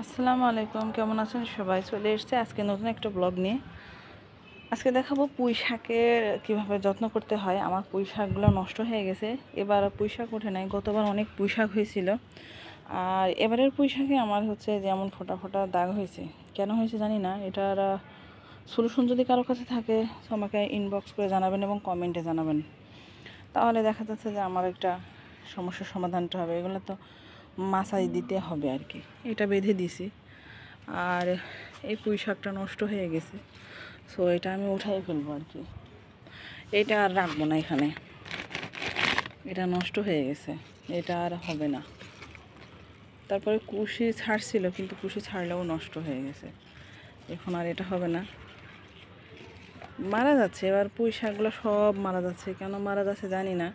আসসালামু আলাইকুম, কেমন আছেন সবাই? চলে এসেছে আজকে নতুন একটা ব্লগ নিয়ে। আজকে দেখাবো পুঁই শাকের কীভাবে যত্ন করতে হয়। আমার পুঁই শাকগুলো নষ্ট হয়ে গেছে, এবার পুঁই শাক ওঠে নাই। গতবার অনেক পুঁই শাক হয়েছিল, আর এবারের পুঁই শাকে আমার হচ্ছে যেমন ফোটা ফোটা দাগ হয়েছে। কেন হয়েছে জানি না। এটার সলিউশন যদি কারো কাছে থাকে তো আমাকে ইনবক্স করে জানাবেন এবং কমেন্টে জানাবেন। তাহলে দেখা যাচ্ছে যে আমার একটা সমস্যার সমাধানটা হবে। এগুলো তো মাছাই দিতে হবে আর কি। এটা বেঁধে দিছি, আর এই পুঁই শাকটা নষ্ট হয়ে গেছে, সো এটা আমি উঠাই ফেলবো আর কি। এটা আর রাখবো না এখানে, এটা নষ্ট হয়ে গেছে, এটা আর হবে না। তারপরে কুশি ছাড়ছিল, কিন্তু কুশি ছাড়লেও নষ্ট হয়ে গেছে, এখন আর এটা হবে না। মারা যাচ্ছে, এবার পুঁই শাকগুলো সব মারা যাচ্ছে। কেন মারা যাচ্ছে জানি না।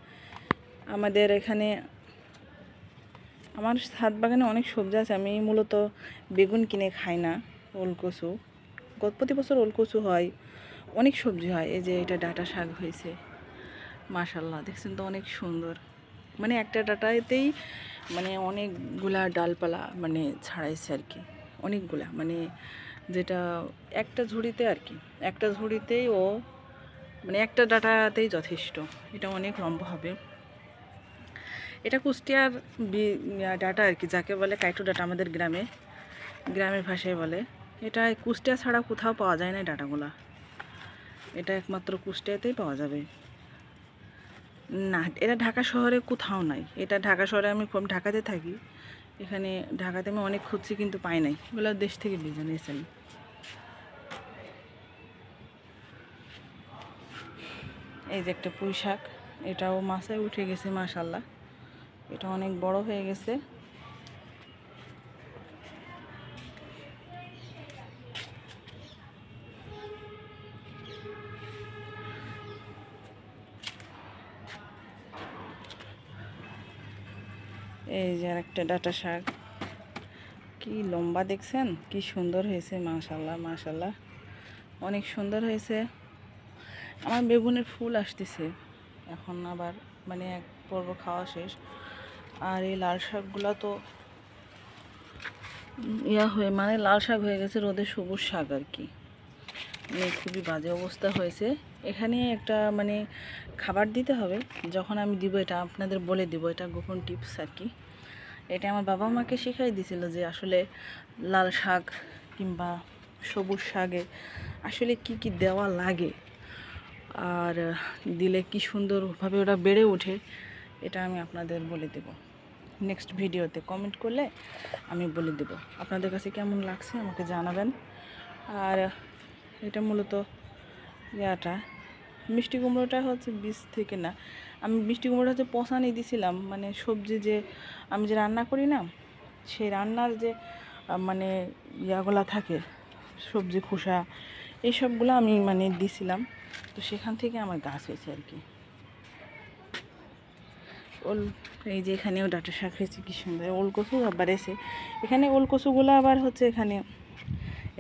আমাদের এখানে আমার ছাদ বাগানে অনেক সবজি আছে। আমি মূলত বেগুন কিনে খাই না। ওলকচু, প্রতি বছর ওলকচু হয়, অনেক সবজি হয়। এই যে এটা ডাঁটা শাক হয়েছে, মাশাল্লাহ, দেখছেন তো অনেক সুন্দর। মানে একটা ডাঁটাতেই মানে অনেকগুলা ডালপালা মানে ছাড়াইছে আর কি, অনেকগুলা। মানে যেটা একটা ঝুড়িতে আর কি, একটা ঝুড়িতেই ও মানে একটা ডাঁটাতেই যথেষ্ট। এটা অনেক লম্বা হবে। এটা কুষ্টিয়ার ডাটা আর কি, যাকে বলে কাইটু ডাটা আমাদের গ্রামের ভাষায় বলে। এটা কুষ্টিয়া ছাড়া কোথাও পাওয়া যায় না ডাটাগুলা, এটা একমাত্র কুষ্টিয়াতেই পাওয়া যাবে। না, এটা ঢাকা শহরে কোথাও নাই। এটা ঢাকা শহরে আমি ঢাকাতে থাকি, এখানে ঢাকাতে আমি অনেক খুঁজছি কিন্তু পাই নাই। এগুলো দেশ থেকে বেজে নিয়েছেন। এই যে একটা পুঁই শাক, এটাও মাথায় উঠে গেছে মাশাল্লাহ, এটা অনেক বড় হয়ে গেছে। এই যে আরেকটা ডাঁটা শাক, কি লম্বা দেখছেন, কি সুন্দর হয়েছে, মাশাল্লাহ মাশাল্লাহ, অনেক সুন্দর হয়েছে। আমার বেগুনের ফুল আসতেছে এখন, আবার মানে এক পর্ব খাওয়া শেষ। আর এই লাল শাকগুলো তো হয়ে মানে লাল শাক হয়ে গেছে, রোদে সবুজ শাক আর কি। মানে খুবই বাজে অবস্থা হয়েছে। এখানে একটা মানে খাবার দিতে হবে, যখন আমি দিব এটা আপনাদের বলে দিব, এটা গোপন টিপস আর কি। এটা আমার বাবা মাকে শেখাই দিয়েছিল যে আসলে লাল শাক কিংবা সবুজ শাকে আসলে কি কি দেওয়া লাগে, আর দিলে কি সুন্দরভাবে ওটা বেড়ে ওঠে, এটা আমি আপনাদের বলে দেব নেক্সট ভিডিওতে। কমেন্ট করলে আমি বলে দেব। আপনাদের কাছে কেমন লাগছে আমাকে জানাবেন। আর এটা মূলত মিষ্টি কুমড়োটা হচ্ছে বীজ থেকে না, আমি মিষ্টি কুমড়োটা হচ্ছে পচানি দিয়েছিলাম। মানে সবজি যে আমি যে রান্না করি না, সেই রান্নার যে মানে ইয়াগুলা থাকে, সবজি খোসা, এইসবগুলো আমি মানে দিছিলাম, তো সেখান থেকে আমার গাছ হয়েছে আর কি। এই যে এখানেও ডাঁটা শাক হয়েছে, কি সুন্দর। ওলকচু আবার এসে এখানে ওলকচুগুলো আবার হচ্ছে এখানে,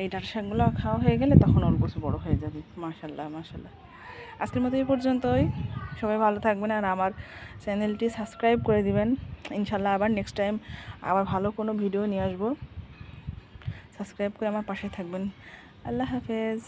এই ডাঁটা শাকগুলো খাওয়া হয়ে গেলে তখন ওলকচু বড় হয়ে যাবে। মাশাল্লাহ মাশাল্লাহ। আজকের মতো এই পর্যন্তই। সবাই ভালো থাকবেন, আর আমার চ্যানেলটি সাবস্ক্রাইব করে দিবেন। ইনশাল্লাহ আবার নেক্সট টাইম আবার ভালো কোনো ভিডিও নিয়ে আসবো। সাবস্ক্রাইব করে আমার পাশে থাকবেন। আল্লাহ হাফেজ।